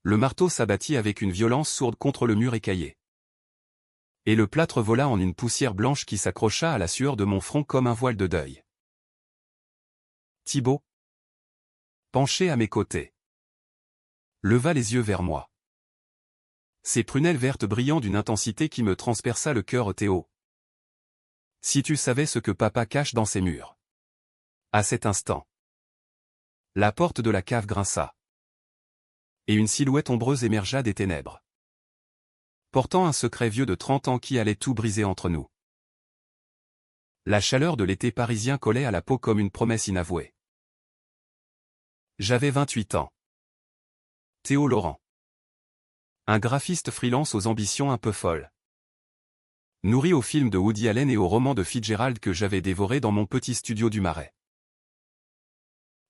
Le marteau s'abattit avec une violence sourde contre le mur écaillé. Et le plâtre vola en une poussière blanche qui s'accrocha à la sueur de mon front comme un voile de deuil. Thibaut, penché à mes côtés, leva les yeux vers moi. Ses prunelles vertes brillant d'une intensité qui me transperça le cœur. Théo. Si tu savais ce que papa cache dans ses murs. À cet instant, la porte de la cave grinça. Et une silhouette ombreuse émergea des ténèbres, portant un secret vieux de 30 ans qui allait tout briser entre nous. La chaleur de l'été parisien collait à la peau comme une promesse inavouée. J'avais 28 ans. Théo Laurent. Un graphiste freelance aux ambitions un peu folles. Nourri aux films de Woody Allen et aux romans de Fitzgerald que j'avais dévorés dans mon petit studio du Marais.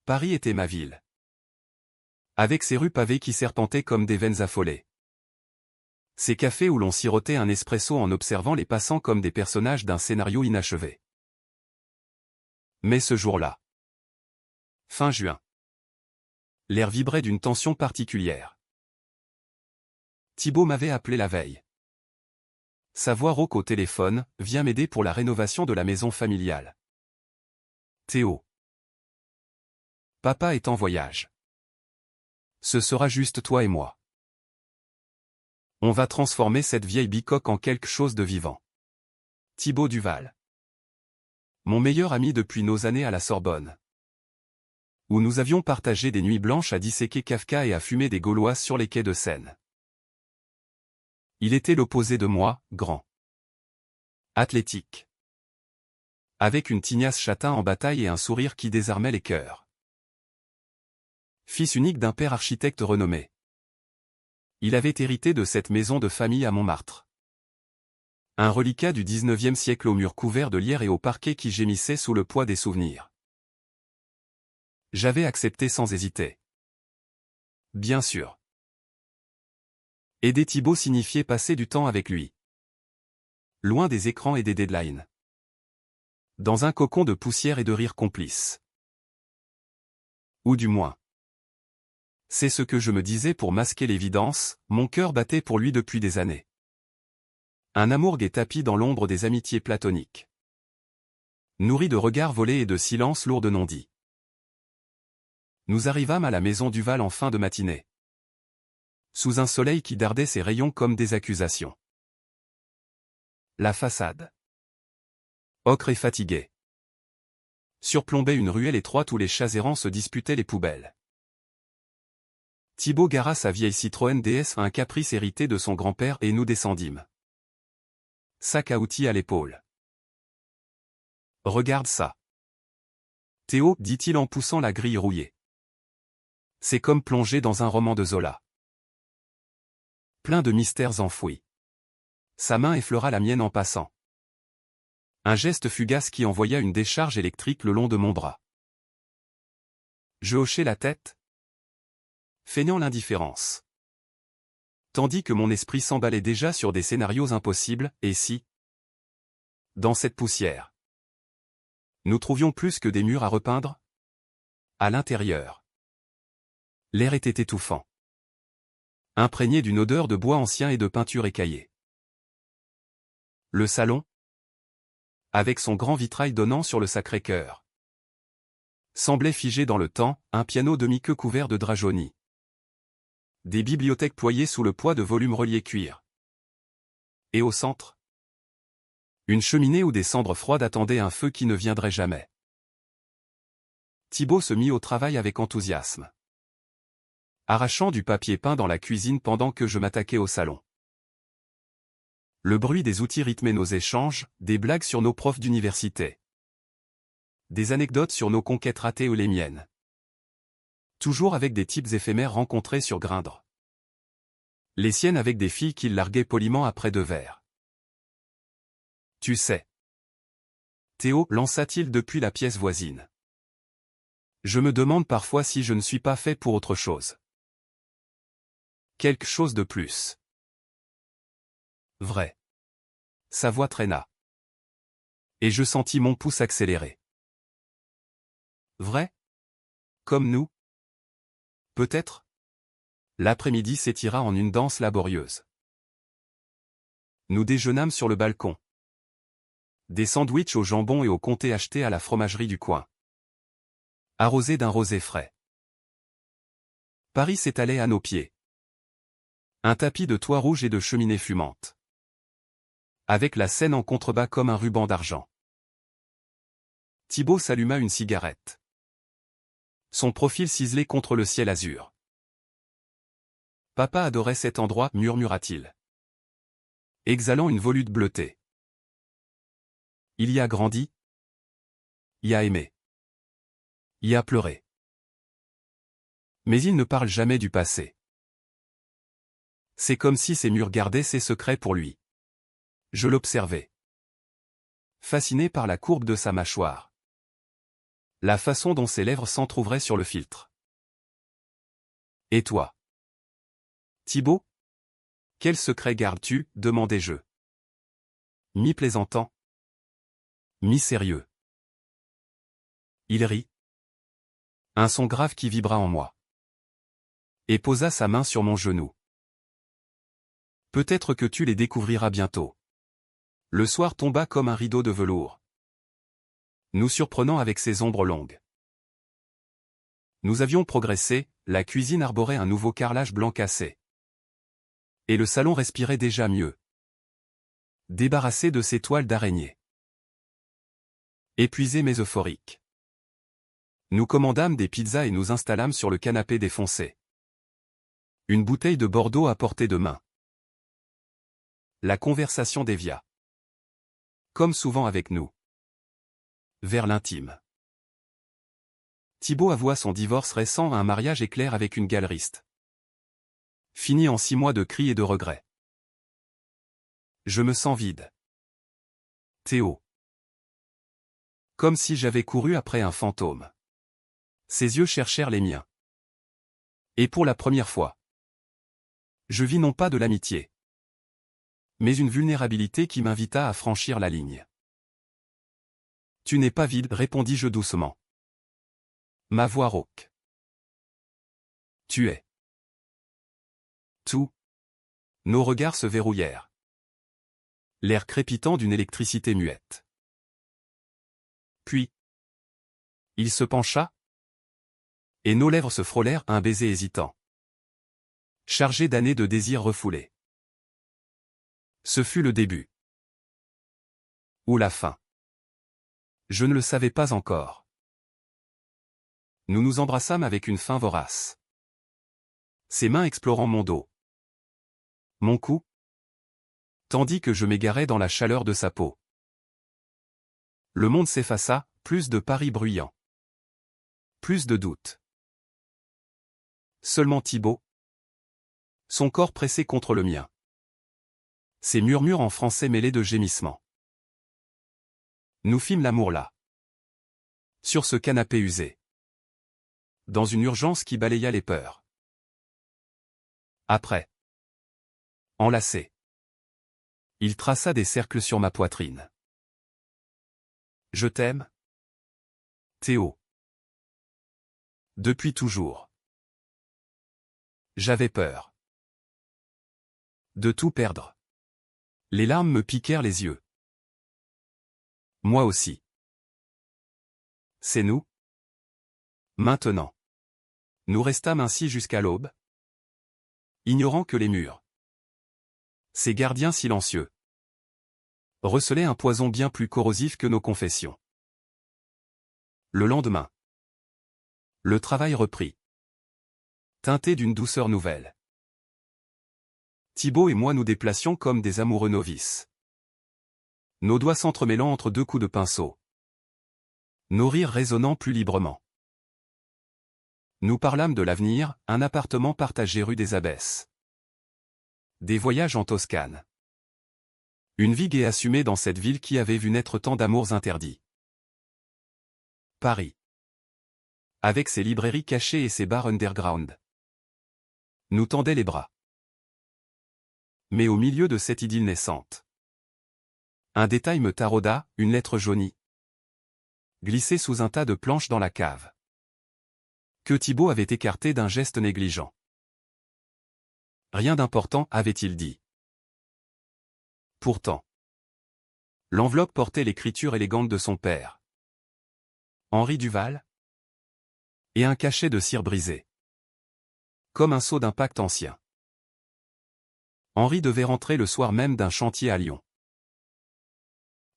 Paris était ma ville. Avec ses rues pavées qui serpentaient comme des veines affolées. Ces cafés où l'on sirotait un espresso en observant les passants comme des personnages d'un scénario inachevé. Mais ce jour-là, fin juin, l'air vibrait d'une tension particulière. Thibaut m'avait appelé la veille. Sa voix rauque au téléphone, viens m'aider pour la rénovation de la maison familiale. Théo. Papa est en voyage. Ce sera juste toi et moi. On va transformer cette vieille bicoque en quelque chose de vivant. Thibaut Duval. Mon meilleur ami depuis nos années à la Sorbonne. Où nous avions partagé des nuits blanches à disséquer Kafka et à fumer des Gauloises sur les quais de Seine. Il était l'opposé de moi, grand. Athlétique. Avec une tignasse châtain en bataille et un sourire qui désarmait les cœurs. Fils unique d'un père architecte renommé. Il avait hérité de cette maison de famille à Montmartre. Un reliquat du 19e siècle aux murs couverts de lierre et au parquet qui gémissait sous le poids des souvenirs. J'avais accepté sans hésiter. Bien sûr. Aider Thibaut signifiait passer du temps avec lui. Loin des écrans et des deadlines. Dans un cocon de poussière et de rire complice. Ou du moins. C'est ce que je me disais pour masquer l'évidence, mon cœur battait pour lui depuis des années. Un amour gai tapi dans l'ombre des amitiés platoniques. Nourri de regards volés et de silences lourds de non-dits. Nous arrivâmes à la maison Duval en fin de matinée. Sous un soleil qui dardait ses rayons comme des accusations. La façade. Ocre et fatiguée. Surplombait une ruelle étroite où les chats errants se disputaient les poubelles. Thibaut gara sa vieille Citroën DS à un caprice hérité de son grand-père et nous descendîmes. Sac à outils à l'épaule. Regarde ça. Théo, dit-il en poussant la grille rouillée. C'est comme plonger dans un roman de Zola. Plein de mystères enfouis. Sa main effleura la mienne en passant. Un geste fugace qui envoya une décharge électrique le long de mon bras. Je hochai la tête, feignant l'indifférence. Tandis que mon esprit s'emballait déjà sur des scénarios impossibles, et si, dans cette poussière, nous trouvions plus que des murs à repeindre? À l'intérieur, l'air était étouffant. Imprégné d'une odeur de bois ancien et de peinture écaillée. Le salon, avec son grand vitrail donnant sur le Sacré-Cœur, semblait figé dans le temps, un piano demi-queue couvert de drap jauni. Des bibliothèques ployées sous le poids de volumes reliés cuir. Et au centre, une cheminée où des cendres froides attendaient un feu qui ne viendrait jamais. Thibaut se mit au travail avec enthousiasme. Arrachant du papier peint dans la cuisine pendant que je m'attaquais au salon. Le bruit des outils rythmait nos échanges, des blagues sur nos profs d'université. Des anecdotes sur nos conquêtes ratées ou les miennes. Toujours avec des types éphémères rencontrés sur Grindr. Les siennes avec des filles qu'il larguait poliment après 2 verres. Tu sais. Théo, lança-t-il depuis la pièce voisine. Je me demande parfois si je ne suis pas fait pour autre chose. Quelque chose de plus. Vrai. Sa voix traîna. Et je sentis mon pouce accélérer. Vrai? Comme nous? Peut-être? L'après-midi s'étira en une danse laborieuse. Nous déjeunâmes sur le balcon. Des sandwichs au jambon et au comté achetés à la fromagerie du coin. Arrosés d'un rosé frais. Paris s'étalait à nos pieds. Un tapis de toits rouges et de cheminées fumantes. Avec la Seine en contrebas comme un ruban d'argent. Thibaut s'alluma une cigarette. Son profil ciselé contre le ciel azur. Papa adorait cet endroit, murmura-t-il, exhalant une volute bleutée. Il y a grandi, y a aimé, y a pleuré. Mais il ne parle jamais du passé. C'est comme si ces murs gardaient ses secrets pour lui. Je l'observais. Fasciné par la courbe de sa mâchoire. La façon dont ses lèvres s'entr'ouvraient sur le filtre. Et toi, Thibaut? Quel secret gardes-tu? Demandai-je. Mi-plaisantant. Mi-sérieux. Il rit. Un son grave qui vibra en moi. Et posa sa main sur mon genou. Peut-être que tu les découvriras bientôt. Le soir tomba comme un rideau de velours, nous surprenant avec ses ombres longues. Nous avions progressé, la cuisine arborait un nouveau carrelage blanc cassé. Et le salon respirait déjà mieux. Débarrassé de ses toiles d'araignée. Épuisé mais euphorique. Nous commandâmes des pizzas et nous installâmes sur le canapé défoncé. Une bouteille de Bordeaux à portée de main. La conversation dévia. Comme souvent avec nous. Vers l'intime. Thibaut avoua son divorce récent à un mariage éclair avec une galeriste. Fini en 6 mois de cris et de regrets. Je me sens vide. Théo. Comme si j'avais couru après un fantôme. Ses yeux cherchèrent les miens. Et pour la première fois, je vis non pas de l'amitié, mais une vulnérabilité qui m'invita à franchir la ligne. Tu n'es pas vide, répondis-je doucement. Ma voix rauque. Tu es. Tout. Nos regards se verrouillèrent. L'air crépitant d'une électricité muette. Puis, il se pencha, et nos lèvres se frôlèrent un baiser hésitant. Chargé d'années de désirs refoulés. Ce fut le début. Ou la fin. Je ne le savais pas encore. Nous nous embrassâmes avec une faim vorace. Ses mains explorant mon dos. Mon cou. Tandis que je m'égarais dans la chaleur de sa peau. Le monde s'effaça, plus de Paris bruyant. Plus de doutes. Seulement Thibaut. Son corps pressé contre le mien. Ses murmures en français mêlés de gémissements. Nous fîmes l'amour là. Sur ce canapé usé. Dans une urgence qui balaya les peurs. Après. Enlacé. Il traça des cercles sur ma poitrine. Je t'aime, Théo. Depuis toujours. J'avais peur. De tout perdre. Les larmes me piquèrent les yeux. Moi aussi. C'est nous. Maintenant. Nous restâmes ainsi jusqu'à l'aube. Ignorant que les murs. Ces gardiens silencieux. Recelaient un poison bien plus corrosif que nos confessions. Le lendemain. Le travail reprit. Teinté d'une douceur nouvelle. Thibaut et moi nous déplacions comme des amoureux novices. Nos doigts s'entremêlant entre 2 coups de pinceau. Nos rires résonnant plus librement. Nous parlâmes de l'avenir, un appartement partagé rue des Abbesses. Des voyages en Toscane. Une vie gaie assumée dans cette ville qui avait vu naître tant d'amours interdits. Paris. Avec ses librairies cachées et ses bars underground. Nous tendait les bras. Mais au milieu de cette idylle naissante. Un détail me tarauda, une lettre jaunie. Glissée sous un tas de planches dans la cave. Que Thibaut avait écarté d'un geste négligent. Rien d'important, avait-il dit. Pourtant. L'enveloppe portait l'écriture élégante de son père. Henri Duval. Et un cachet de cire brisé. Comme un seau d'impact ancien. Henri devait rentrer le soir même d'un chantier à Lyon.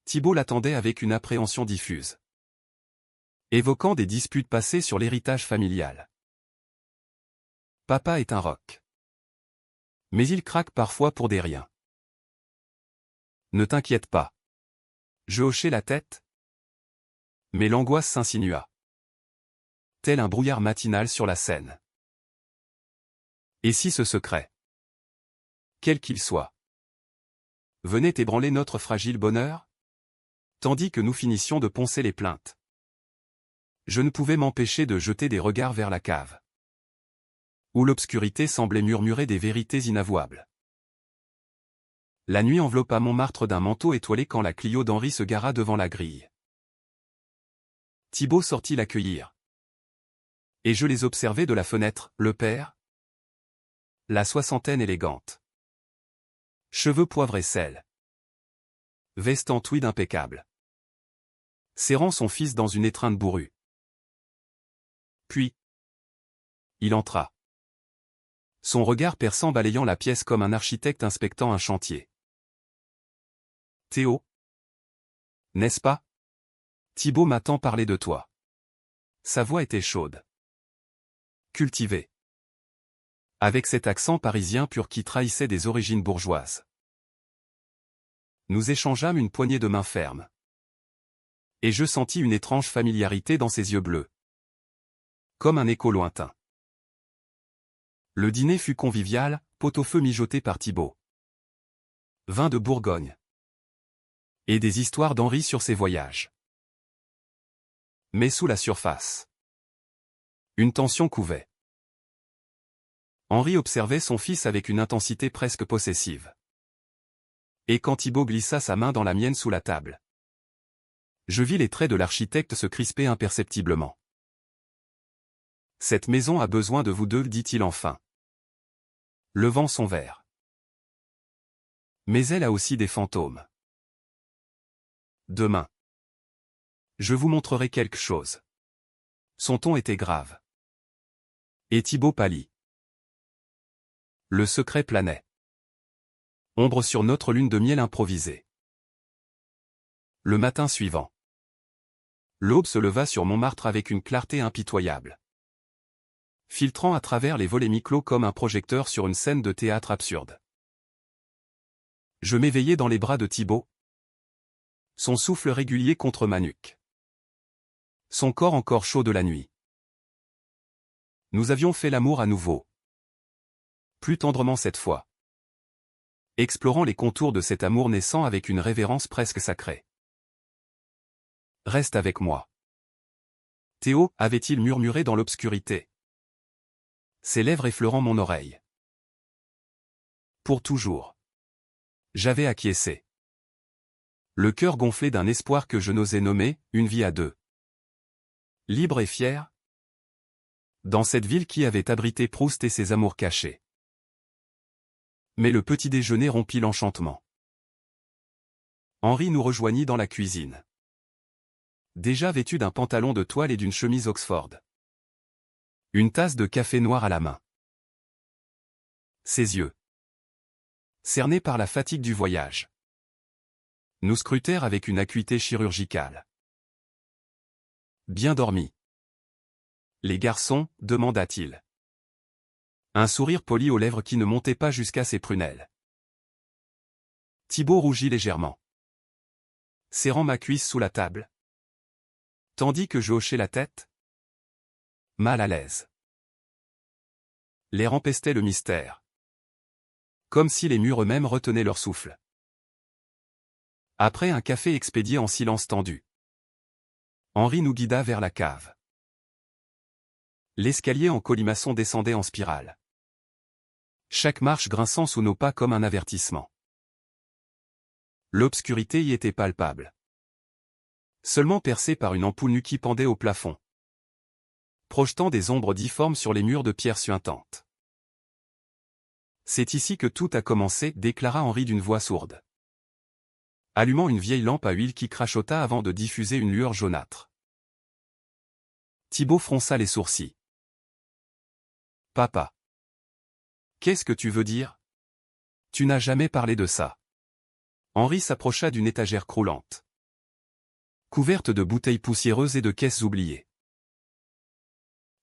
Thibault l'attendait avec une appréhension diffuse. Évoquant des disputes passées sur l'héritage familial. Papa est un roc. Mais il craque parfois pour des riens. Ne t'inquiète pas. Je hochai la tête. Mais l'angoisse s'insinua. Tel un brouillard matinal sur la Seine. Et si ce secret, quel qu'il soit, venait ébranler notre fragile bonheur? Tandis que nous finissions de poncer les plaintes. Je ne pouvais m'empêcher de jeter des regards vers la cave, où l'obscurité semblait murmurer des vérités inavouables. La nuit enveloppa Montmartre d'un manteau étoilé quand la Clio d'Henri se gara devant la grille. Thibault sortit l'accueillir. Et je les observai de la fenêtre, le père, la soixantaine élégante. Cheveux poivre et sel. Veste en tweed impeccable. Serrant son fils dans une étreinte bourrue. Puis, il entra. Son regard perçant balayant la pièce comme un architecte inspectant un chantier. Théo. N'est-ce pas? Thibault m'a tant parlé de toi. Sa voix était chaude. Cultivée. Avec cet accent parisien pur qui trahissait des origines bourgeoises. Nous échangeâmes une poignée de main ferme. Et je sentis une étrange familiarité dans ses yeux bleus. Comme un écho lointain. Le dîner fut convivial, pot-au-feu mijoté par Thibault. Vin de Bourgogne. Et des histoires d'Henri sur ses voyages. Mais sous la surface, une tension couvait. Henri observait son fils avec une intensité presque possessive. Et quand Thibault glissa sa main dans la mienne sous la table, je vis les traits de l'architecte se crisper imperceptiblement. Cette maison a besoin de vous deux, dit-il enfin, levant son verre. Mais elle a aussi des fantômes. Demain, je vous montrerai quelque chose. Son ton était grave. Et Thibault pâlit. Le secret planait. Ombre sur notre lune de miel improvisée. Le matin suivant, l'aube se leva sur Montmartre avec une clarté impitoyable. Filtrant à travers les volets mi-clos comme un projecteur sur une scène de théâtre absurde. Je m'éveillai dans les bras de Thibault. Son souffle régulier contre ma nuque. Son corps encore chaud de la nuit. Nous avions fait l'amour à nouveau. Plus tendrement cette fois. Explorant les contours de cet amour naissant avec une révérence presque sacrée. Reste avec moi. Théo, avait-il murmuré dans l'obscurité. Ses lèvres effleurant mon oreille. Pour toujours. J'avais acquiescé. Le cœur gonflé d'un espoir que je n'osais nommer, une vie à deux. Libre et fier. Dans cette ville qui avait abrité Proust et ses amours cachés. Mais le petit déjeuner rompit l'enchantement. Henri nous rejoignit dans la cuisine. Déjà vêtu d'un pantalon de toile et d'une chemise Oxford. Une tasse de café noir à la main. Ses yeux, cernés par la fatigue du voyage, nous scrutèrent avec une acuité chirurgicale. Bien dormi. Les garçons, demanda-t-il. Un sourire poli aux lèvres qui ne montait pas jusqu'à ses prunelles. Thibault rougit légèrement, serrant ma cuisse sous la table. Tandis que je hochais la tête, mal à l'aise. L'air empestait le mystère. Comme si les murs eux-mêmes retenaient leur souffle. Après un café expédié en silence tendu, Henri nous guida vers la cave. L'escalier en colimaçon descendait en spirale. Chaque marche grinçant sous nos pas comme un avertissement. L'obscurité y était palpable. Seulement percée par une ampoule nue qui pendait au plafond, projetant des ombres difformes sur les murs de pierre suintante. C'est ici que tout a commencé, déclara Henri d'une voix sourde, allumant une vieille lampe à huile qui crachota avant de diffuser une lueur jaunâtre. Thibaut fronça les sourcils. Papa. Qu'est-ce que tu veux dire? Tu n'as jamais parlé de ça. Henri s'approcha d'une étagère croulante, couverte de bouteilles poussiéreuses et de caisses oubliées.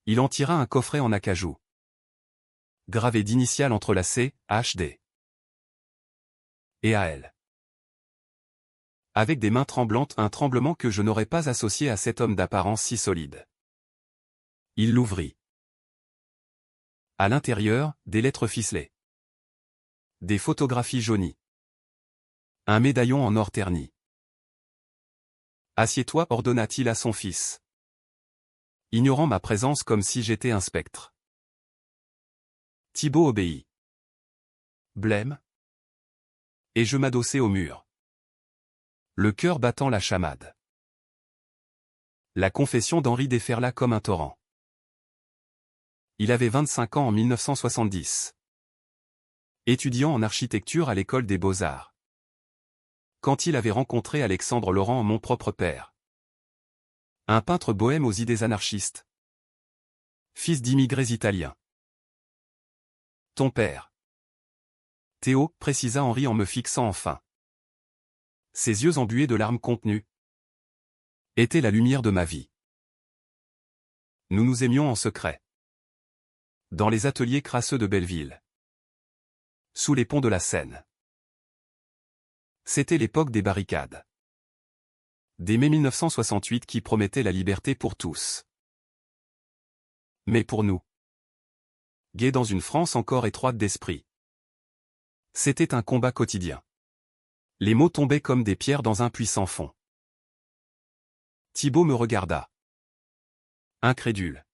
Il en tira un coffret en acajou, gravé d'initiales entrelacées, HD et AL. Avec des mains tremblantes, un tremblement que je n'aurais pas associé à cet homme d'apparence si solide. Il l'ouvrit. À l'intérieur, des lettres ficelées, des photographies jaunies, un médaillon en or terni. Assieds-toi, ordonna-t-il à son fils, ignorant ma présence comme si j'étais un spectre. Thibaut obéit. Blême. Et je m'adossai au mur, le cœur battant la chamade. La confession d'Henri déferla comme un torrent. Il avait 25 ans en 1970. Étudiant en architecture à l'école des Beaux-Arts. Quand il avait rencontré Alexandre Laurent, mon propre père. Un peintre bohème aux idées anarchistes. Fils d'immigrés italiens. Ton père. Théo, précisa Henri en me fixant enfin. Ses yeux embués de larmes contenues étaient la lumière de ma vie. Nous nous aimions en secret. Dans les ateliers crasseux de Belleville. Sous les ponts de la Seine. C'était l'époque des barricades. Des mai 1968 qui promettaient la liberté pour tous. Mais pour nous, gays dans une France encore étroite d'esprit, c'était un combat quotidien. Les mots tombaient comme des pierres dans un puits sans fond. Thibaut me regarda, incrédule.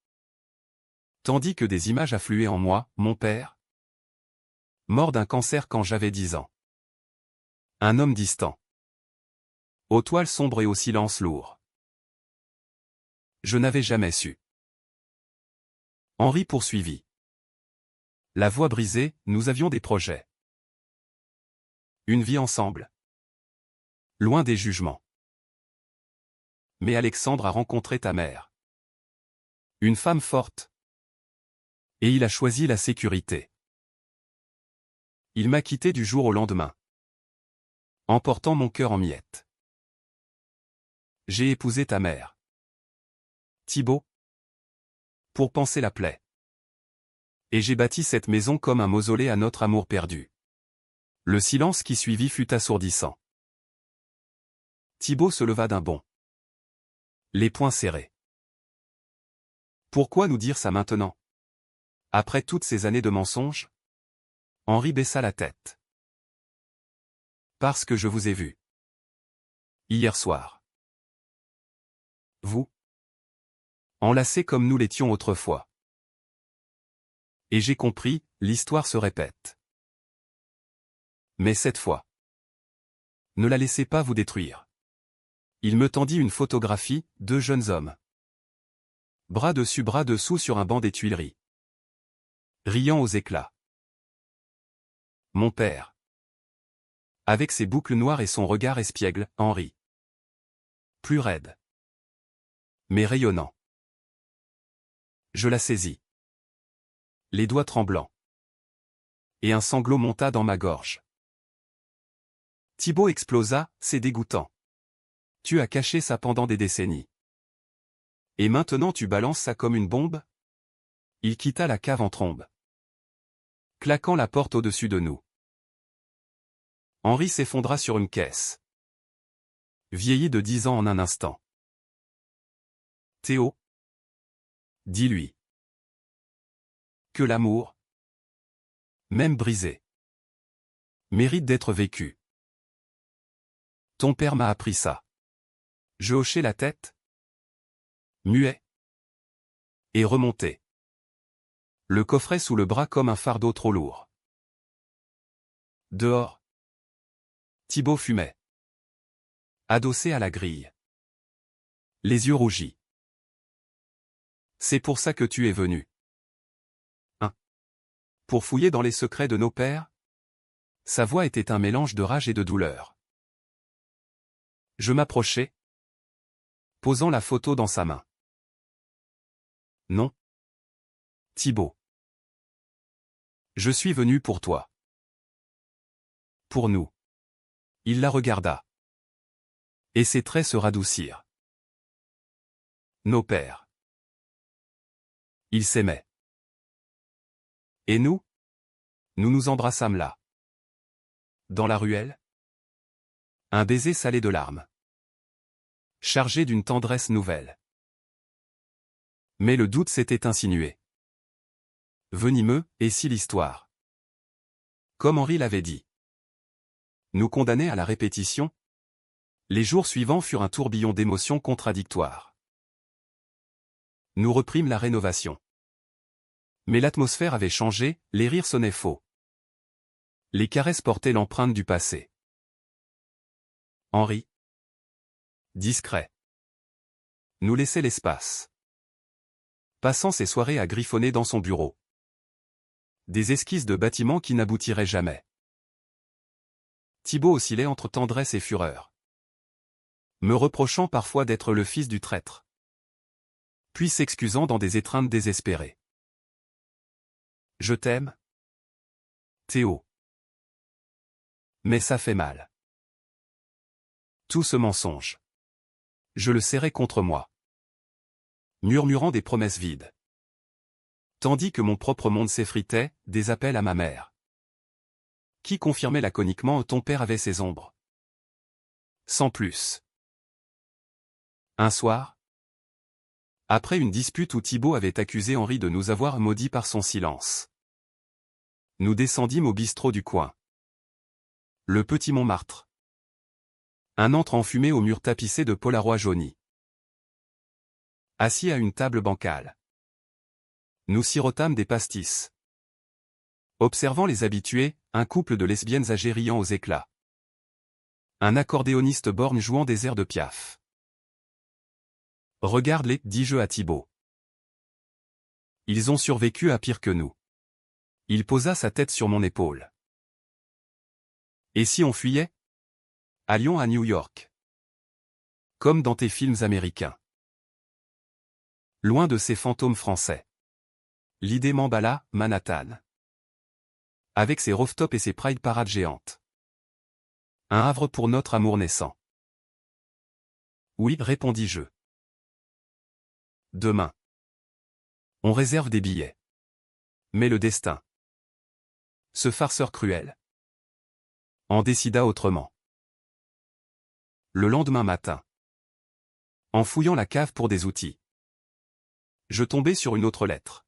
Tandis que des images affluaient en moi, mon père, mort d'un cancer quand j'avais 10 ans. Un homme distant, aux toiles sombres et au silence lourd. Je n'avais jamais su. Henri poursuivit. La voix brisée, nous avions des projets. Une vie ensemble. Loin des jugements. Mais Alexandre a rencontré ta mère. Une femme forte. Et il a choisi la sécurité. Il m'a quitté du jour au lendemain, emportant mon cœur en miettes. J'ai épousé ta mère, Thibaut, pour panser la plaie. Et j'ai bâti cette maison comme un mausolée à notre amour perdu. Le silence qui suivit fut assourdissant. Thibaut se leva d'un bond, les poings serrés. Pourquoi nous dire ça maintenant? Après toutes ces années de mensonges? Henri baissa la tête. Parce que je vous ai vu. Hier soir. Vous. Enlacés comme nous l'étions autrefois. Et j'ai compris, l'histoire se répète. Mais cette fois. Ne la laissez pas vous détruire. Il me tendit une photographie, 2 jeunes hommes. Bras dessus bras dessous sur un banc des Tuileries. Riant aux éclats. Mon père. Avec ses boucles noires et son regard espiègle, Henri. Plus raide. Mais rayonnant. Je la saisis. Les doigts tremblants. Et un sanglot monta dans ma gorge. Thibaut explosa, c'est dégoûtant. Tu as caché ça pendant des décennies. Et maintenant tu balances ça comme une bombe? Il quitta la cave en trombe, claquant la porte au-dessus de nous. Henri s'effondra sur une caisse. Vieilli de 10 ans en un instant. Théo, dis-lui que l'amour, même brisé, mérite d'être vécu. Ton père m'a appris ça. Je hochai la tête, muet, et remontai. Le coffret sous le bras comme un fardeau trop lourd. Dehors. Thibaut fumait, adossé à la grille, les yeux rougis. C'est pour ça que tu es venu. Hein? Pour fouiller dans les secrets de nos pères? Sa voix était un mélange de rage et de douleur. Je m'approchai, posant la photo dans sa main. Non. Thibaut. Je suis venu pour toi. Pour nous. Il la regarda. Et ses traits se radoucirent. Nos pères. Ils s'aimaient. Et nous? Nous nous embrassâmes là. Dans la ruelle? Un baiser salé de larmes. Chargé d'une tendresse nouvelle. Mais le doute s'était insinué. Venimeux, et si l'histoire? Comme Henri l'avait dit. Nous condamnait à la répétition? Les jours suivants furent un tourbillon d'émotions contradictoires. Nous reprîmes la rénovation. Mais l'atmosphère avait changé, les rires sonnaient faux. Les caresses portaient l'empreinte du passé. Henri, discret, nous laissait l'espace. Passant ses soirées à griffonner dans son bureau. Des esquisses de bâtiments qui n'aboutiraient jamais. Thibaut oscillait entre tendresse et fureur. Me reprochant parfois d'être le fils du traître. Puis s'excusant dans des étreintes désespérées. Je t'aime, Théo. Mais ça fait mal. Tout ce mensonge. Je le serrais contre moi. Murmurant des promesses vides. Tandis que mon propre monde s'effritait, des appels à ma mère. Qui confirmait laconiquement: ton père avait ses ombres. Sans plus. Un soir, après une dispute où Thibaut avait accusé Henri de nous avoir maudits par son silence, nous descendîmes au bistrot du coin. Le petit Montmartre. Un antre enfumé aux murs tapissés de polaroids jaunis. Assis à une table bancale. Nous sirotâmes des pastis. Observant les habitués, un couple de lesbiennes âgées riant aux éclats. Un accordéoniste borgne jouant des airs de Piaf. Regarde-les, dis-je à Thibaut. Ils ont survécu à pire que nous. Il posa sa tête sur mon épaule. Et si on fuyait? Allions à New York. Comme dans tes films américains. Loin de ces fantômes français. L'idée m'emballa, Manhattan. Avec ses rooftops et ses pride parades géantes. Un havre pour notre amour naissant. Oui, répondis-je. Demain. On réserve des billets. Mais le destin. Ce farceur cruel. En décida autrement. Le lendemain matin. En fouillant la cave pour des outils. Je tombai sur une autre lettre.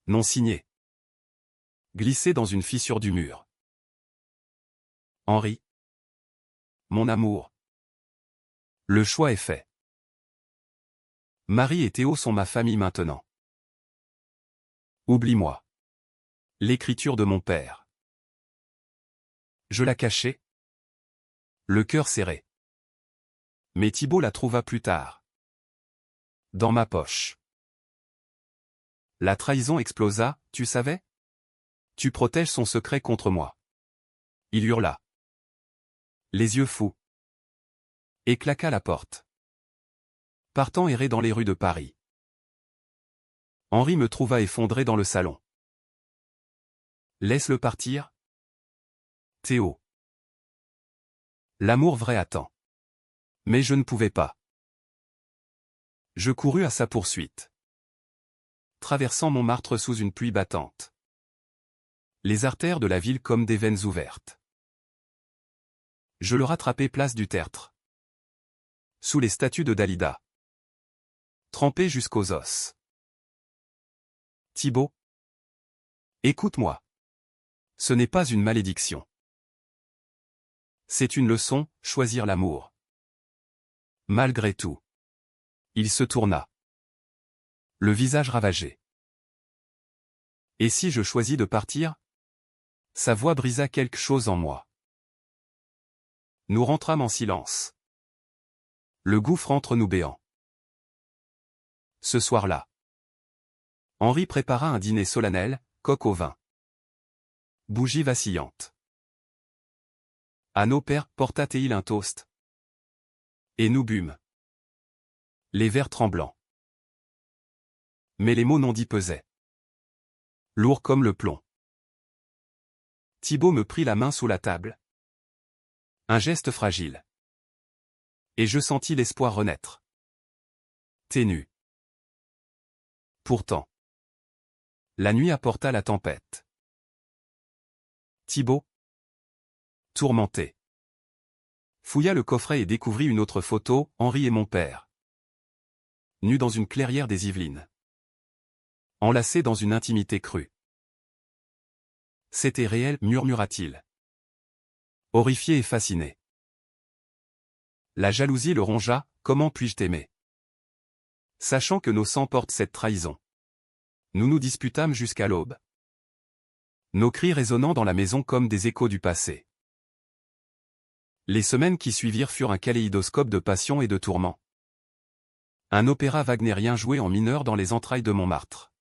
Non signée. Glissée dans une fissure du mur. Henri. Mon amour. Le choix est fait. Marie et Théo sont ma famille maintenant. Oublie-moi. L'écriture de mon père. Je la cachai. Le cœur serré. Mais Thibaut la trouva plus tard. Dans ma poche. La trahison explosa, tu savais? Tu protèges son secret contre moi. Il hurla. Les yeux fous. Et claqua la porte. Partant errer dans les rues de Paris. Henri me trouva effondré dans le salon. Laisse-le partir, Théo. L'amour vrai attend. Mais je ne pouvais pas. Je courus à sa poursuite. Traversant Montmartre sous une pluie battante. Les artères de la ville comme des veines ouvertes. Je le rattrapai place du Tertre. Sous les statues de Dalida. Trempé jusqu'aux os. Thibaut. Écoute-moi. Ce n'est pas une malédiction. C'est une leçon, choisir l'amour. Malgré tout. Il se tourna. Le visage ravagé. Et si je choisis de partir? Sa voix brisa quelque chose en moi. Nous rentrâmes en silence. Le gouffre entre nous béant. Ce soir-là. Henri prépara un dîner solennel, coque au vin. Bougie vacillante. À nos pères, porta-t-il un toast. Et nous bûmes. Les verres tremblants. Mais les mots non dits pesaient. Lourds comme le plomb. Thibaut me prit la main sous la table. Un geste fragile. Et je sentis l'espoir renaître. Ténu. Pourtant. La nuit apporta la tempête. Thibaut, tourmenté, fouilla le coffret et découvrit une autre photo, Henri et mon père. Nus dans une clairière des Yvelines. Enlacés dans une intimité crue. C'était réel, murmura-t-il. Horrifié et fasciné. La jalousie le rongea, comment puis-je t'aimer? Sachant que nos sangs portent cette trahison. Nous nous disputâmes jusqu'à l'aube. Nos cris résonnant dans la maison comme des échos du passé. Les semaines qui suivirent furent un kaléidoscope de passion et de tourments. Un opéra wagnérien joué en mineur dans les entrailles de Montmartre.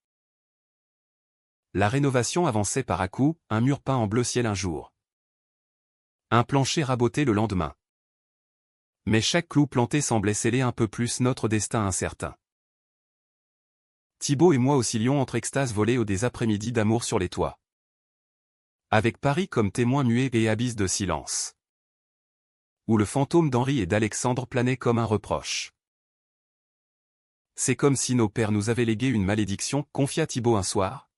La rénovation avançait par à-coups, un mur peint en bleu ciel un jour. Un plancher raboté le lendemain. Mais chaque clou planté semblait sceller un peu plus notre destin incertain. Thibaut et moi oscillions entre extases volées ou des après-midi d'amour sur les toits. Avec Paris comme témoin muet et abysse de silence. Où le fantôme d'Henri et d'Alexandre planait comme un reproche. C'est comme si nos pères nous avaient légué une malédiction, confia Thibaut un soir.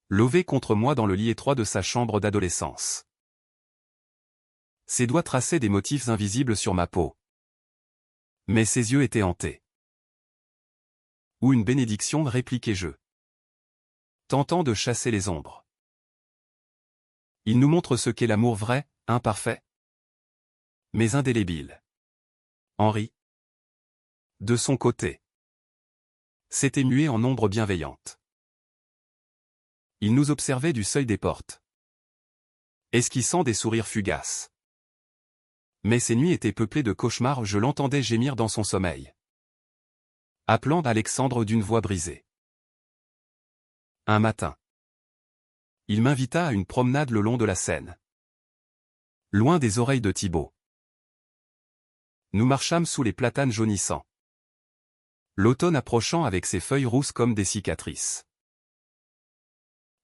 Lové contre moi dans le lit étroit de sa chambre d'adolescence. Ses doigts traçaient des motifs invisibles sur ma peau. Mais ses yeux étaient hantés. Ou une bénédiction, répliquai-je. Tentant de chasser les ombres. Il nous montre ce qu'est l'amour vrai, imparfait, mais indélébile. Henri. De son côté. S'était mué en ombre bienveillante. Il nous observait du seuil des portes. Esquissant des sourires fugaces. Mais ces nuits étaient peuplées de cauchemars, je l'entendais gémir dans son sommeil. Appelant Alexandre d'une voix brisée. Un matin. Il m'invita à une promenade le long de la Seine. Loin des oreilles de Thibaut. Nous marchâmes sous les platanes jaunissants. L'automne approchant avec ses feuilles rousses comme des cicatrices.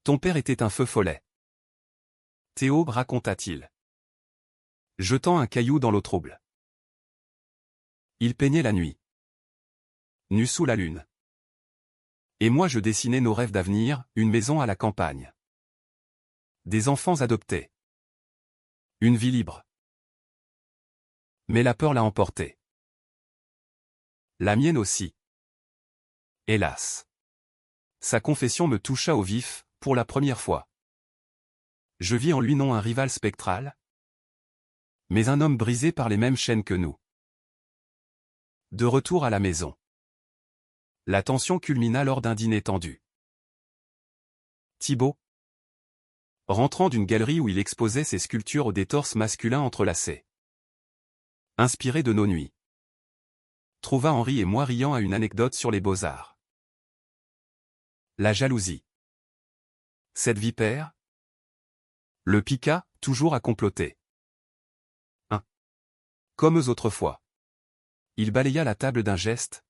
Ton père était un feu follet. Théo, raconta-t-il. Jetant un caillou dans l'eau trouble. Il peignait la nuit. Nu sous la lune. Et moi je dessinais nos rêves d'avenir, une maison à la campagne. Des enfants adoptés. Une vie libre. Mais la peur l'a emporté. La mienne aussi. Hélas. Sa confession me toucha au vif, pour la première fois. Je vis en lui non un rival spectral, mais un homme brisé par les mêmes chaînes que nous. De retour à la maison. La tension culmina lors d'un dîner tendu. Thibaut, rentrant d'une galerie où il exposait ses sculptures aux des torses masculins entrelacés. Inspiré de nos nuits. Trouva Henri et moi riant à une anecdote sur les beaux-arts. La jalousie. Cette vipère le piqua, toujours à comploter. Comme eux autrefois. Il balaya la table d'un geste.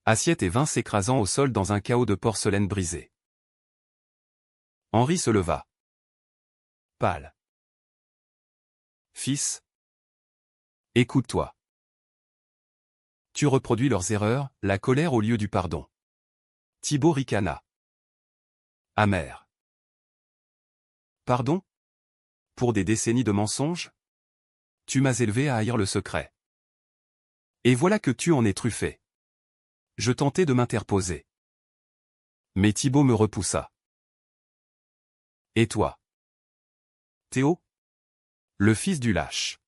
Assiette et vin s'écrasant au sol dans un chaos de porcelaine brisée. Henri se leva. Pâle. Fils. Écoute-toi. Tu reproduis leurs erreurs, la colère au lieu du pardon. Thibaut ricana. Amer. Pardon? Pour des décennies de mensonges? Tu m'as élevé à haïr le secret. Et voilà que tu en es truffé. Je tentai de m'interposer. Mais Thibaut me repoussa. Et toi? Théo? Le fils du lâche.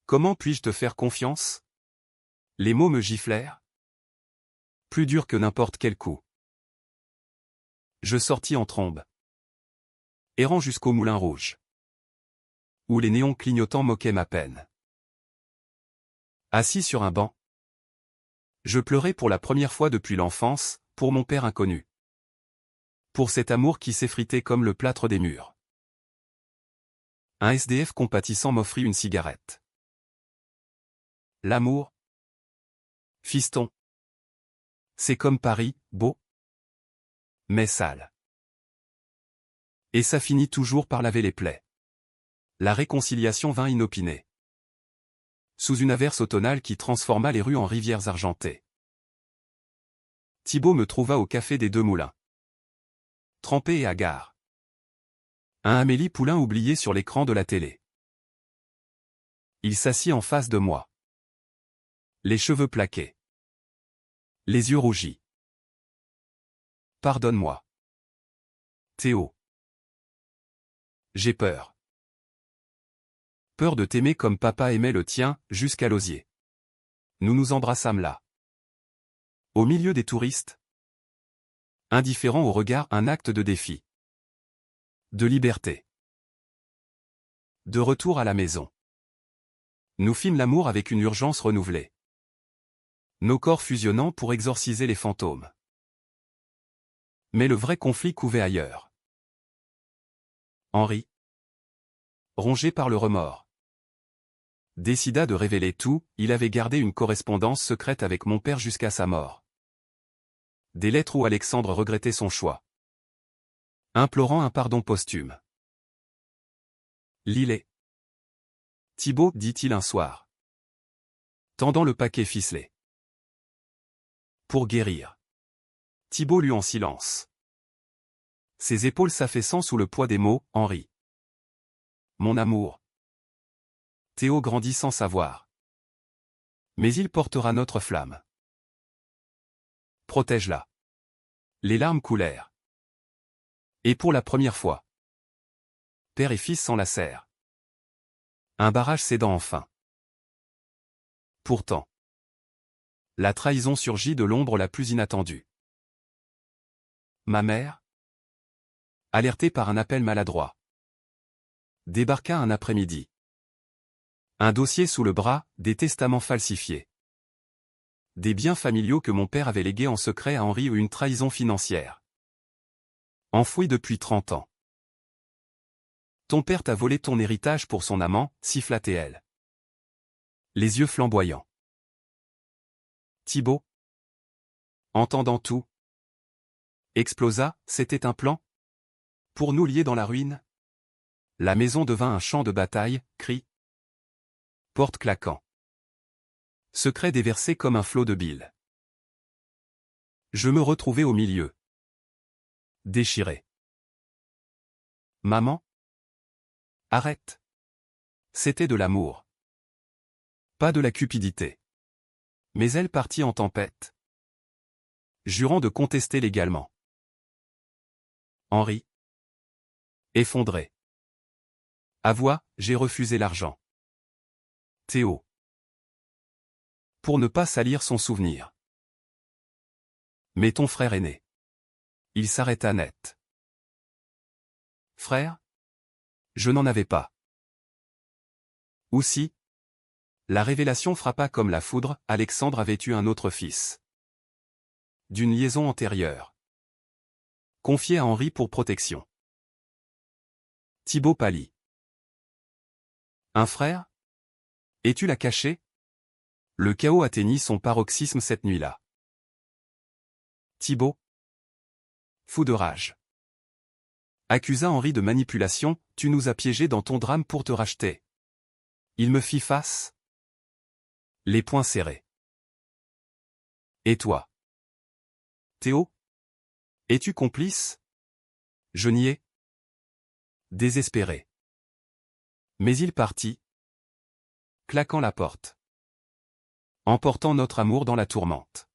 Comment puis-je te faire confiance? Les mots me giflèrent. Plus dur que n'importe quel coup. Je sortis en trombe. Errant jusqu'au Moulin Rouge. Où les néons clignotants moquaient ma peine. Assis sur un banc. Je pleurais pour la première fois depuis l'enfance, pour mon père inconnu. Pour cet amour qui s'effritait comme le plâtre des murs. Un SDF compatissant m'offrit une cigarette. L'amour? Fiston. C'est comme Paris, beau, mais sale. Et ça finit toujours par laver les plaies. La réconciliation vint inopinée. Sous une averse automnale qui transforma les rues en rivières argentées. Thibaut me trouva au café des Deux Moulins. Trempé et hagard. Un Amélie Poulain oublié sur l'écran de la télé. Il s'assit en face de moi. Les cheveux plaqués. Les yeux rougis. Pardonne-moi. Théo. J'ai peur. Peur de t'aimer comme papa aimait le tien, jusqu'à l'osier. Nous nous embrassâmes là. Au milieu des touristes. Indifférent au regard, un acte de défi. De liberté. De retour à la maison. Nous fîmes l'amour avec une urgence renouvelée. Nos corps fusionnant pour exorciser les fantômes. Mais le vrai conflit couvait ailleurs. Henri, rongé par le remords, décida de révéler tout. Il avait gardé une correspondance secrète avec mon père jusqu'à sa mort. Des lettres où Alexandre regrettait son choix. Implorant un pardon posthume. Lis-les. Thibaut, dit-il un soir. Tendant le paquet ficelé. Pour guérir. Thibaut lut en silence. Ses épaules s'affaissant sous le poids des mots, Henri. Mon amour. Théo grandit sans savoir. Mais il portera notre flamme. Protège-la. Les larmes coulèrent. Et pour la première fois. Père et fils s'enlacèrent. Un barrage cédant enfin. Pourtant. La trahison surgit de l'ombre la plus inattendue. Ma mère, alertée par un appel maladroit, débarqua un après-midi. Un dossier sous le bras, des testaments falsifiés. Des biens familiaux que mon père avait légués en secret à Henri ou une trahison financière. Enfouie depuis 30 ans. Ton père t'a volé ton héritage pour son amant, siffla-t-elle. Les yeux flamboyants. Thibaut, entendant tout, explosa. C'était un plan? Pour nous lier dans la ruine? La maison devint un champ de bataille, cris. Porte claquant. Secret déversé comme un flot de bile. Je me retrouvai au milieu. Déchiré. Maman? Arrête. C'était de l'amour. Pas de la cupidité. Mais elle partit en tempête. Jurant de contester légalement. Henri. Effondré. Avoua, j'ai refusé l'argent. Théo. Pour ne pas salir son souvenir. Mais ton frère aîné. Il s'arrêta net. Frère? Je n'en avais pas. Aussi. La révélation frappa comme la foudre, Alexandre avait eu un autre fils. D'une liaison antérieure. Confié à Henri pour protection. Thibaut pâlit. Un frère? Et tu l'as caché? Le chaos atteignit son paroxysme cette nuit-là. Thibaut, fou de rage, accusa Henri de manipulation. Tu nous as piégés dans ton drame pour te racheter. Il me fit face. Les poings serrés. Et toi? Théo? Es-tu complice? Je niai. Désespéré. Mais il partit, claquant la porte. Emportant notre amour dans la tourmente.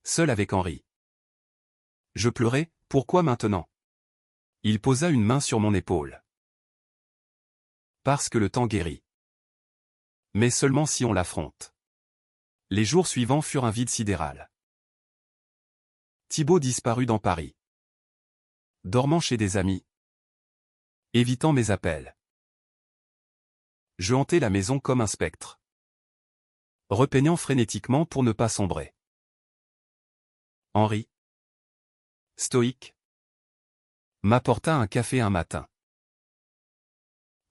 Seul avec Henri. Je pleurais. Pourquoi maintenant? Il posa une main sur mon épaule. Parce que le temps guérit. Mais seulement si on l'affronte. Les jours suivants furent un vide sidéral. Thibaut disparut dans Paris. Dormant chez des amis. Évitant mes appels. Je hantais la maison comme un spectre. Repeignant frénétiquement pour ne pas sombrer. Henri. stoïque, m'apporta un café un matin.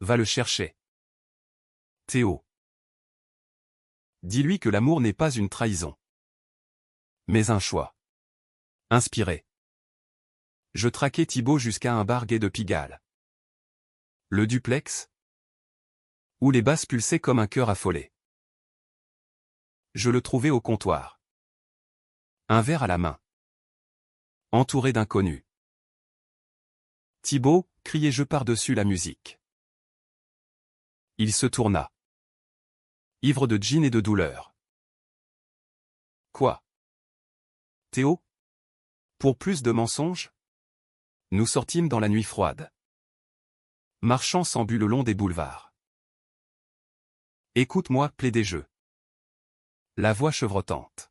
Va le chercher. Théo. Dis-lui que l'amour n'est pas une trahison, mais un choix. Inspiré. Je traquai Thibaut jusqu'à un bar gay de Pigalle. Le duplex, où les basses pulsaient comme un cœur affolé. Je le trouvai au comptoir. Un verre à la main. Entouré d'inconnus. Thibaut, criai-je par-dessus la musique. Il se tourna. Ivre de gin et de douleur. Quoi? Théo? Pour plus de mensonges? Nous sortîmes dans la nuit froide. Marchant sans but le long des boulevards. Écoute-moi, plaidai-je. La voix chevrotante.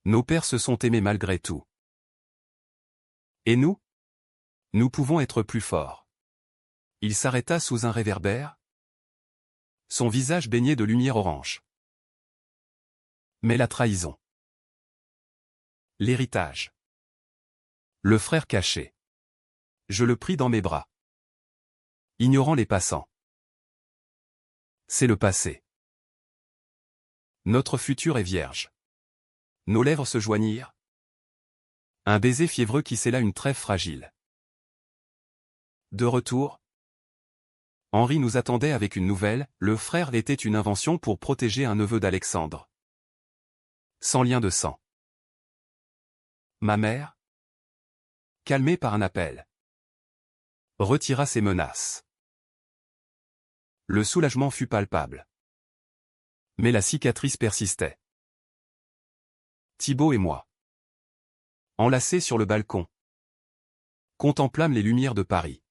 Nos pères se sont aimés malgré tout. Et nous? Nous pouvons être plus forts. Il s'arrêta sous un réverbère. Son visage baigné de lumière orange. Mais la trahison. L'héritage. Le frère caché. Je le pris dans mes bras. Ignorant les passants. C'est le passé. Notre futur est vierge. Nos lèvres se joignirent. Un baiser fiévreux qui scella une trêve fragile. De retour, Henri nous attendait avec une nouvelle, le frère était une invention pour protéger un neveu d'Alexandre. Sans lien de sang. Ma mère, calmée par un appel, retira ses menaces. Le soulagement fut palpable. Mais la cicatrice persistait. Thibaut et moi, enlacés sur le balcon, contemplâmes les lumières de Paris.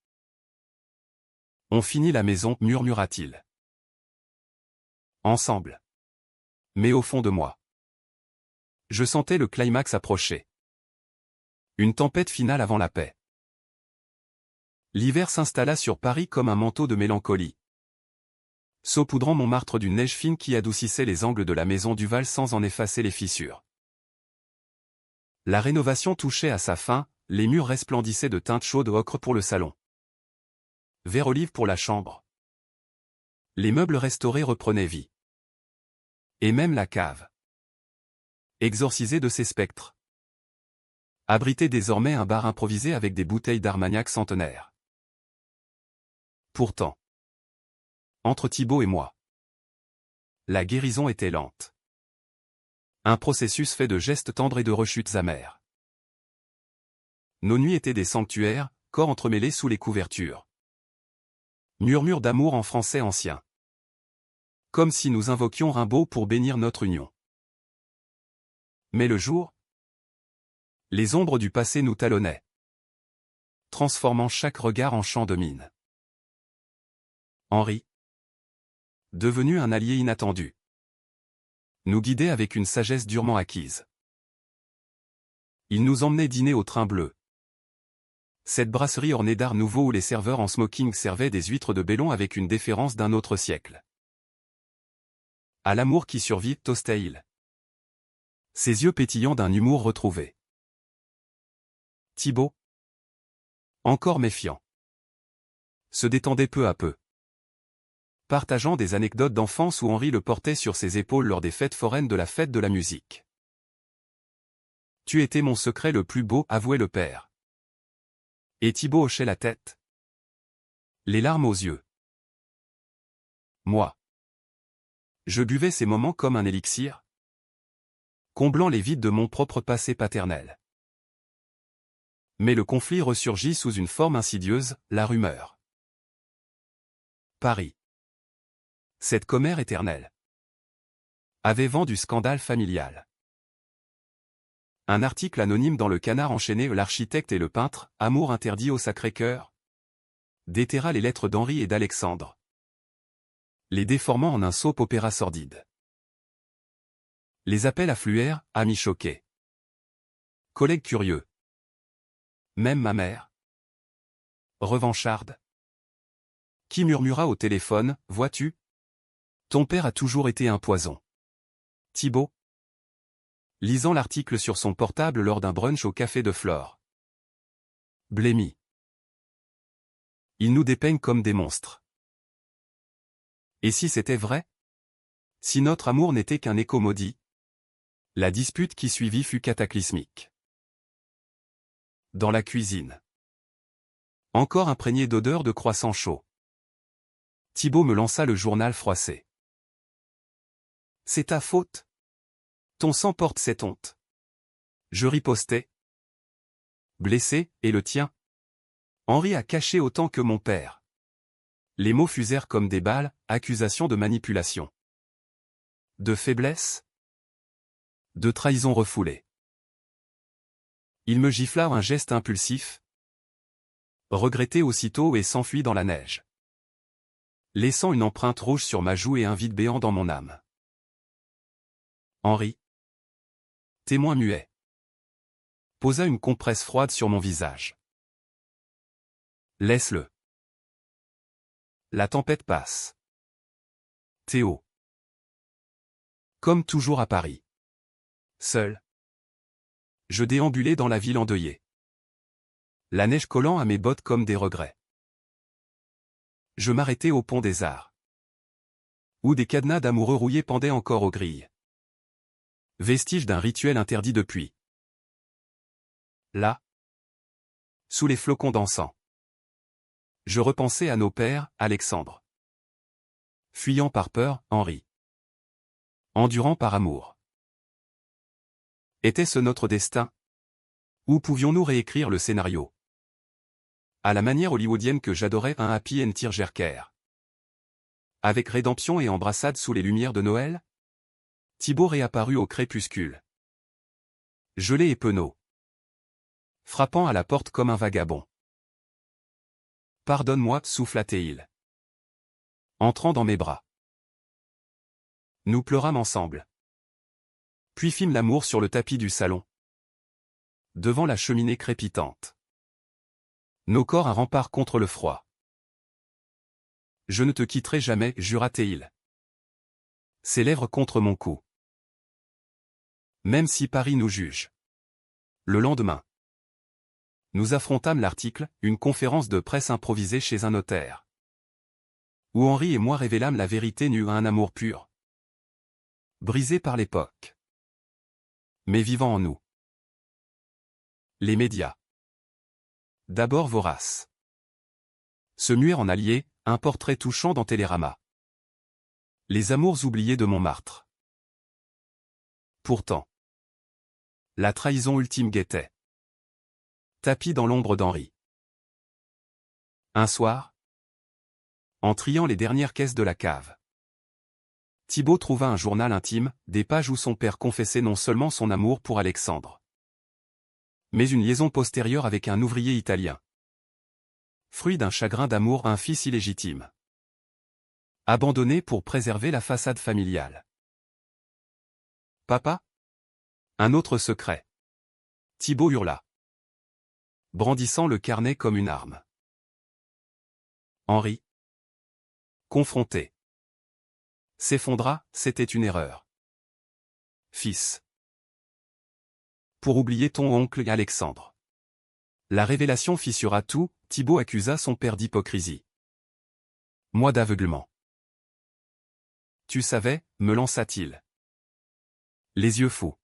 On finit la maison, murmura-t-il. Ensemble. Mais au fond de moi, je sentais le climax approcher. Une tempête finale avant la paix. L'hiver s'installa sur Paris comme un manteau de mélancolie, saupoudrant Montmartre d'une neige fine qui adoucissait les angles de la maison Duval sans en effacer les fissures. La rénovation touchait à sa fin, les murs resplendissaient de teintes chaudes ocre pour le salon. Vert olive pour la chambre. Les meubles restaurés reprenaient vie. Et même la cave, exorcisée de ses spectres, abritait désormais un bar improvisé avec des bouteilles d'Armagnac centenaire. Pourtant, entre Thibaut et moi, la guérison était lente. Un processus fait de gestes tendres et de rechutes amères. Nos nuits étaient des sanctuaires, corps entremêlés sous les couvertures. Murmures d'amour en français ancien. Comme si nous invoquions Rimbaud pour bénir notre union. Mais le jour, les ombres du passé nous talonnaient, transformant chaque regard en champ de mine. Henri, devenu un allié inattendu, nous guidait avec une sagesse durement acquise. Il nous emmenait dîner au Train Bleu. Cette brasserie ornée d'art nouveau où les serveurs en smoking servaient des huîtres de Bellon avec une déférence d'un autre siècle. À l'amour qui survit, toastait-il. Ses yeux pétillants d'un humour retrouvé. Thibaut, encore méfiant, se détendait peu à peu, partageant des anecdotes d'enfance où Henri le portait sur ses épaules lors des fêtes foraines de la fête de la musique. Tu étais mon secret le plus beau, avouait le père. Et Thibaut hochait la tête, les larmes aux yeux. Moi, je buvais ces moments comme un élixir, comblant les vides de mon propre passé paternel. Mais le conflit ressurgit sous une forme insidieuse, la rumeur. Paris, cette commère éternelle, avait vent du scandale familial. Un article anonyme dans le Canard enchaîné, l'architecte et le peintre, amour interdit au Sacré-Cœur, déterra les lettres d'Henri et d'Alexandre, les déformant en un soap-opéra sordide. Les appels affluèrent, amis choqués, collègues curieux. Même ma mère, revancharde, qui murmura au téléphone, vois-tu, ton père a toujours été un poison. Thibaut, lisant l'article sur son portable lors d'un brunch au café de Flore. Blémy. Ils nous dépeignent comme des monstres. Et si c'était vrai? Si notre amour n'était qu'un écho maudit? La dispute qui suivit fut cataclysmique. Dans la cuisine. Encore imprégné d'odeur de croissant chaud. Thibaut me lança le journal froissé. C'est ta faute. Ton sang porte cette honte. Je ripostai. Blessé, et le tien? Henri a caché autant que mon père. Les mots fusèrent comme des balles, accusation de manipulation. De faiblesse? De trahison refoulée. Il me gifla un geste impulsif, regretté aussitôt et s'enfuit dans la neige, laissant une empreinte rouge sur ma joue et un vide béant dans mon âme. Henri, témoin muet, posa une compresse froide sur mon visage. Laisse-le. La tempête passe. Théo. Comme toujours à Paris. Seul. Je déambulais dans la ville endeuillée. La neige collant à mes bottes comme des regrets. Je m'arrêtais au pont des Arts, où des cadenas d'amoureux rouillés pendaient encore aux grilles. Vestige d'un rituel interdit depuis. Là, sous les flocons d'encens, je repensais à nos pères, Alexandre. Fuyant par peur, Henri. Endurant par amour. Était-ce notre destin? Ou pouvions-nous réécrire le scénario? À la manière hollywoodienne que j'adorais, un happy end tearjerker. Avec rédemption et embrassade sous les lumières de Noël? Thibaut réapparut au crépuscule. Gelé et penaud. Frappant à la porte comme un vagabond. Pardonne-moi, souffla-t-il. Entrant dans mes bras. Nous pleurâmes ensemble. Puis fîmes l'amour sur le tapis du salon. Devant la cheminée crépitante. Nos corps un rempart contre le froid. Je ne te quitterai jamais, jura-t-il. Ses lèvres contre mon cou. Même si Paris nous juge. Le lendemain. Nous affrontâmes l'article, une conférence de presse improvisée chez un notaire. Où Henri et moi révélâmes la vérité nue à un amour pur. Brisé par l'époque. Mais vivant en nous. Les médias. D'abord voraces. Se muèrent en alliés, un portrait touchant dans Télérama. Les amours oubliés de Montmartre. Pourtant. La trahison ultime guettait. Tapis dans l'ombre d'Henri. Un soir. En triant les dernières caisses de la cave. Thibaut trouva un journal intime, des pages où son père confessait non seulement son amour pour Alexandre, mais une liaison postérieure avec un ouvrier italien. Fruit d'un chagrin d'amour, un fils illégitime. Abandonné pour préserver la façade familiale. Papa? Un autre secret. Thibaut hurla, brandissant le carnet comme une arme. Henri, confronté, s'effondra, c'était une erreur. Fils. Pour oublier ton oncle Alexandre. La révélation fissura tout, Thibaut accusa son père d'hypocrisie. Moi d'aveuglement. Tu savais, me lança-t-il. Les yeux fous.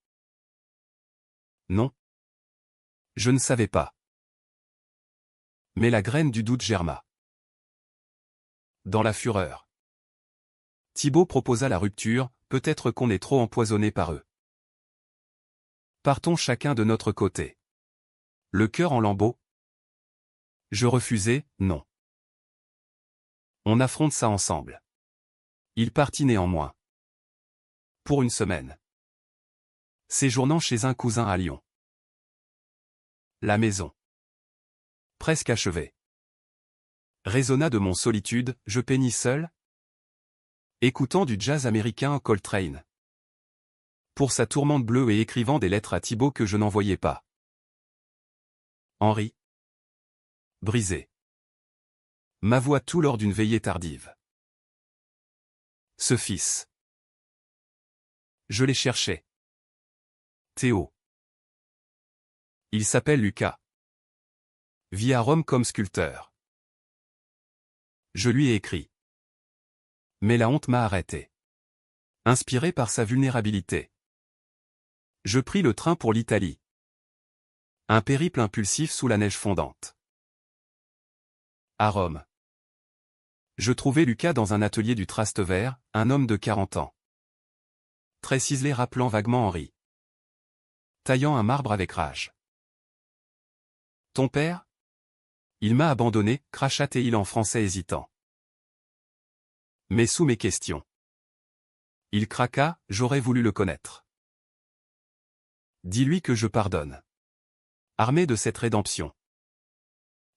Non. Je ne savais pas. Mais la graine du doute germa. Dans la fureur. Thibaut proposa la rupture, peut-être qu'on est trop empoisonné par eux. Partons chacun de notre côté. Le cœur en lambeaux. Je refusai, non. On affronte ça ensemble. Il partit néanmoins. Pour une semaine. Séjournant chez un cousin à Lyon. La maison. Presque achevée. Résonna de mon solitude, je peignis seul. Écoutant du jazz américain Coltrane. Pour sa tourmente bleue et écrivant des lettres à Thibaut que je n'envoyais pas. Henri. Brisé. Ma voix tout lors d'une veillée tardive. Ce fils. Je l'ai cherché. Théo. Il s'appelle Lucas. Vit à Rome comme sculpteur. Je lui ai écrit. Mais la honte m'a arrêté. Inspiré par sa vulnérabilité. Je pris le train pour l'Italie. Un périple impulsif sous la neige fondante. À Rome. Je trouvai Lucas dans un atelier du Trastevere, un homme de 40 ans. Très ciselé rappelant vaguement Henri. Taillant un marbre avec rage. Ton père? Il m'a abandonné, cracha-t-il en français hésitant. Mais sous mes questions. Il craqua, j'aurais voulu le connaître. Dis-lui que je pardonne. Armé de cette rédemption.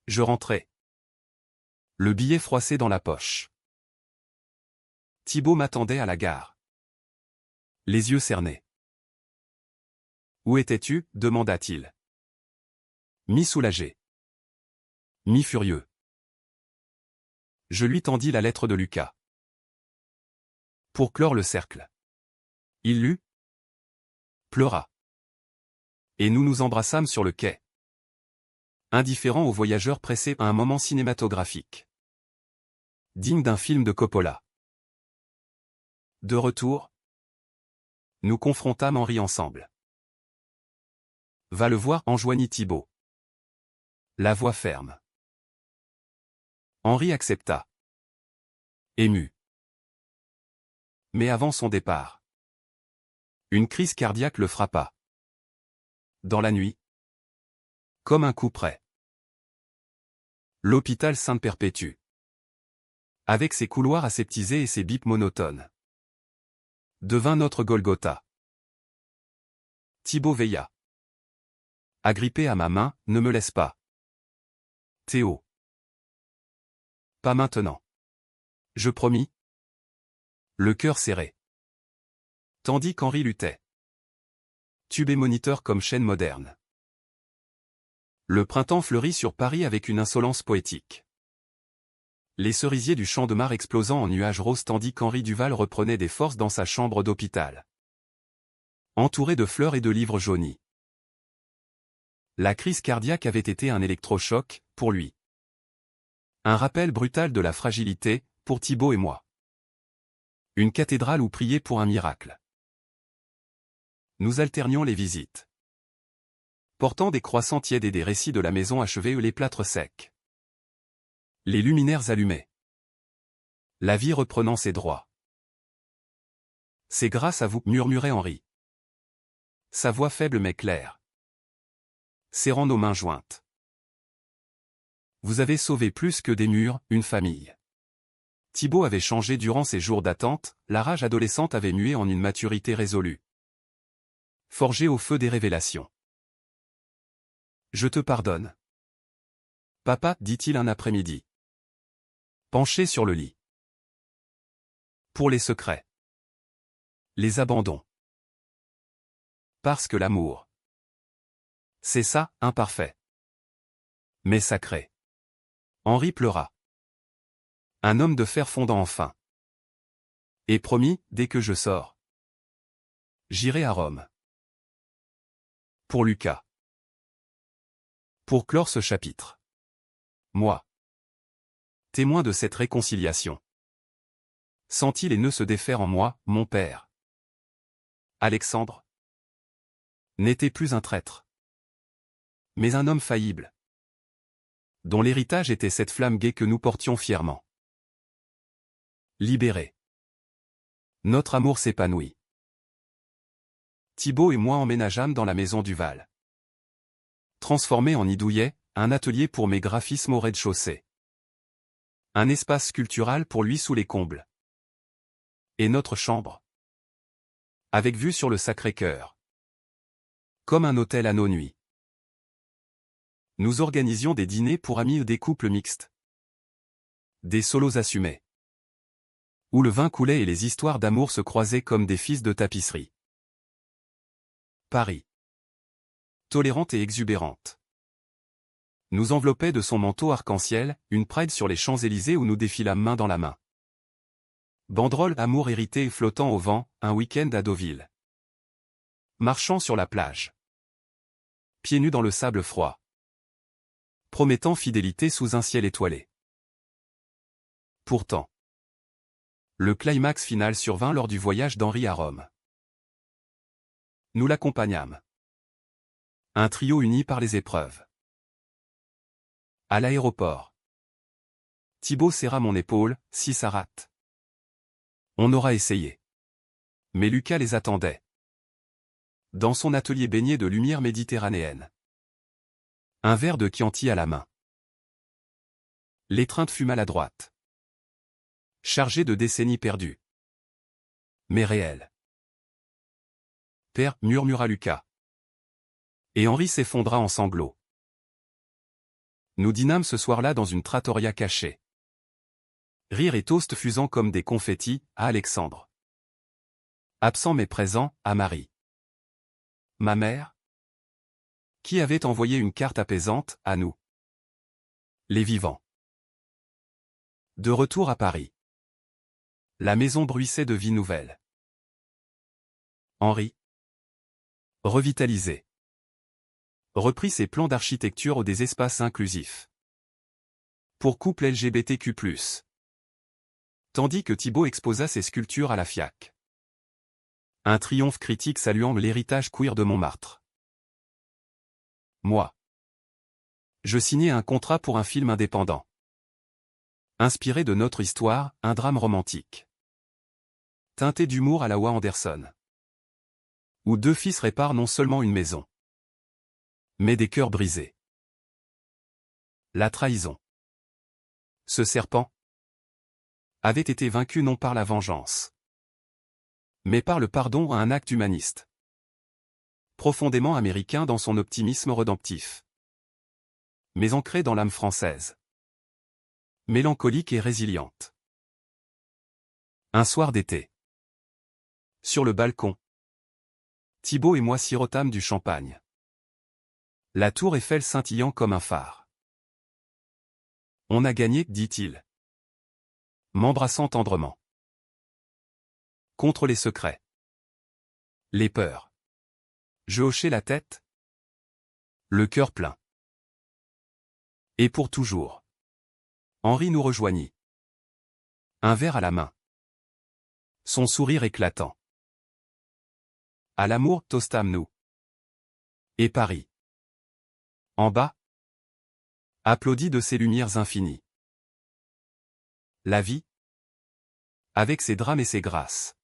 Je rentrai. Le billet froissé dans la poche. Thibaut m'attendait à la gare. Les yeux cernés. Où étais-tu? Demanda-t-il. Mi-soulagé. Mi-furieux. Je lui tendis la lettre de Lucas. Pour clore le cercle. Il lut. Pleura. Et nous nous embrassâmes sur le quai. Indifférents aux voyageurs pressés à un moment cinématographique. Digne d'un film de Coppola. De retour, nous confrontâmes Henri ensemble. Va le voir, enjoignit Thibaut. La voix ferme. Henri accepta. Ému. Mais avant son départ, une crise cardiaque le frappa. Dans la nuit, comme un coup près. L'hôpital Sainte-Perpétue. Avec ses couloirs aseptisés et ses bips monotones. Devint notre Golgotha. Thibaut veilla. Agrippé à ma main, ne me laisse pas. Théo. Pas maintenant. Je promis. Le cœur serré. Tandis qu'Henri luttait. Tube et moniteur comme chaîne moderne. Le printemps fleurit sur Paris avec une insolence poétique. Les cerisiers du Champ de Mars explosant en nuages roses tandis qu'Henri Duval reprenait des forces dans sa chambre d'hôpital. Entouré de fleurs et de livres jaunis. La crise cardiaque avait été un électrochoc, pour lui. Un rappel brutal de la fragilité, pour Thibaut et moi. Une cathédrale où prier pour un miracle. Nous alternions les visites. Portant des croissants tièdes et des récits de la maison achevée et les plâtres secs. Les luminaires allumés. La vie reprenant ses droits. C'est grâce à vous, murmurait Henri. Sa voix faible mais claire. Serrant nos mains jointes. Vous avez sauvé plus que des murs, une famille. Thibaut avait changé durant ses jours d'attente, la rage adolescente avait mué en une maturité résolue. Forgée au feu des révélations. Je te pardonne. Papa, dit-il un après-midi. Penché sur le lit. Pour les secrets. Les abandons. Parce que l'amour. C'est ça, imparfait. Mais sacré. Henri pleura. Un homme de fer fondant enfin. Et promis, dès que je sors. J'irai à Rome. Pour Lucas. Pour clore ce chapitre. Moi. Témoin de cette réconciliation. Sentis les nœuds se défaire en moi, mon père. Alexandre. N'était plus un traître. Mais un homme faillible. Dont l'héritage était cette flamme gaie que nous portions fièrement. Libéré. Notre amour s'épanouit. Thibaut et moi emménageâmes dans la maison du Val. Transformé en nid douillet, un atelier pour mes graphismes au rez-de-chaussée. Un espace sculptural pour lui sous les combles. Et notre chambre. Avec vue sur le Sacré-Cœur. Comme un hôtel à nos nuits. Nous organisions des dîners pour amis ou des couples mixtes. Des solos assumés. Où le vin coulait et les histoires d'amour se croisaient comme des fils de tapisserie. Paris. Tolérante et exubérante. Nous enveloppait de son manteau arc-en-ciel, une Pride sur les Champs-Élysées où nous défilâmes main dans la main. Banderole amour hérité et flottant au vent, un week-end à Deauville. Marchant sur la plage. Pieds nus dans le sable froid. Promettant fidélité sous un ciel étoilé. Pourtant. Le climax final survint lors du voyage d'Henri à Rome. Nous l'accompagnâmes. Un trio uni par les épreuves. À l'aéroport. Thibaut serra mon épaule, si ça rate. On aura essayé. Mais Lucas les attendait. Dans son atelier baigné de lumière méditerranéenne. Un verre de Chianti à la main. L'étreinte fut maladroite. Chargée de décennies perdues. Mais réelle. Père, murmura Lucas. Et Henri s'effondra en sanglots. Nous dînâmes ce soir-là dans une trattoria cachée. Rire et toast fusant comme des confettis, à Alexandre. Absent mais présent, à Marie. Ma mère? Qui avait envoyé une carte apaisante, à nous. Les vivants. De retour à Paris. La maison bruissait de vie nouvelle. Henri. Revitalisé. Reprit ses plans d'architecture des espaces inclusifs. Pour couple LGBTQ+. Tandis que Thibaut exposa ses sculptures à la FIAC. Un triomphe critique saluant l'héritage queer de Montmartre. Moi. Je signais un contrat pour un film indépendant. Inspiré de notre histoire, un drame romantique. Teinté d'humour à la Wes Anderson. Où deux fils réparent non seulement une maison, mais des cœurs brisés. La trahison. Ce serpent avait été vaincu non par la vengeance, mais par le pardon à un acte humaniste. Profondément américain dans son optimisme rédemptif. Mais ancré dans l'âme française. Mélancolique et résiliente. Un soir d'été. Sur le balcon. Thibaut et moi sirotâmes du champagne. La tour Eiffel scintillant comme un phare. On a gagné, dit-il. M'embrassant tendrement. Contre les secrets. Les peurs. Je hochai la tête. Le cœur plein. Et pour toujours. Henri nous rejoignit. Un verre à la main. Son sourire éclatant. À l'amour, toastâmes-nous. Et Paris. En bas. Applaudit de ses lumières infinies. La vie. Avec ses drames et ses grâces.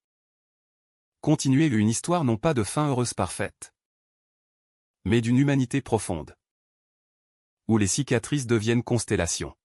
Continuer une histoire non pas de fin heureuse parfaite. Mais d'une humanité profonde. Où les cicatrices deviennent constellations.